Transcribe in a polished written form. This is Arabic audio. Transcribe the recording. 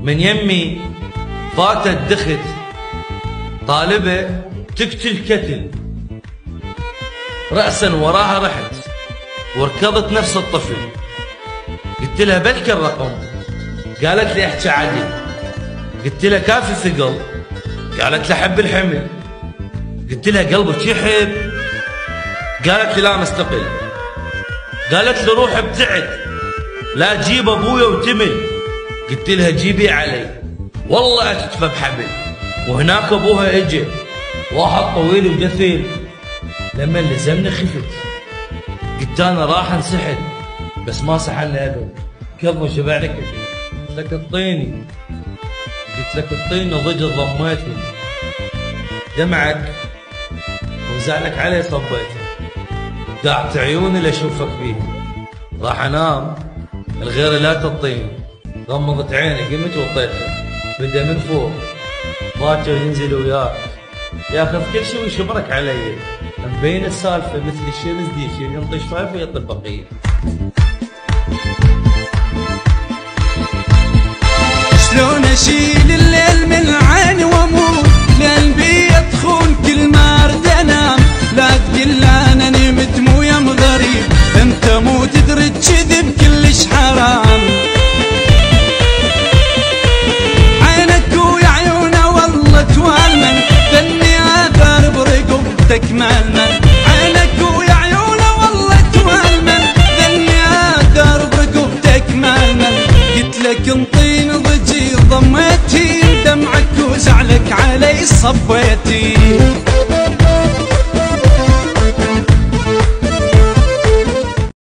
من يمي فاتت دخت طالبة تقتل كتل، رأسا وراها رحت وركضت نفس الطفل. قلت لها بلك الرقم، قالت لي احكي عدل. قلت لها كافي ثقل، قالت لي حب الحمل. قلت لها قلبك يحب؟ قالت لي لا مستقل. قالت لي روح ابتعد لا تجيب ابويا وتمل. قلت لها جيبي علي والله اتدفى بحبل. وهناك ابوها اجى واحد طويل ودثيل، لما لزمني خفت. قلت انا راح انسحل بس ما سحلنا ابد، كظم شبعني كثير. قلت لك الطيني، قلت لك الطيني ضج ضميتني، دمعك وزعلك علي صبيته، قعدت عيوني لاشوفك بيه. راح انام الغير لا تطيني، غمضت عيني قمت وطيتها. بدا من فوق باكر ينزل وياك ياخذ كل شيء ويشبرك علي. مبين السالفه مثل الشمس ديشي ينطي شفايف ويطي البقيه. شلون اشيل الليل من عيني واموت، لقلبي يطخون كل ما ارد انام. لا تقل انا نمت مو يم غريب، انت مو تدري الكذب كلش حرام. عينك ويا عيونه والله توالمن، ذني اثار برقبتك مالمن. عينك ويا عيونه والله توالمن، ذني اثار برقبتك مالمن. قلت لك انطيني ضجي ضميتي، دمعك وزعلك علي صبيتي.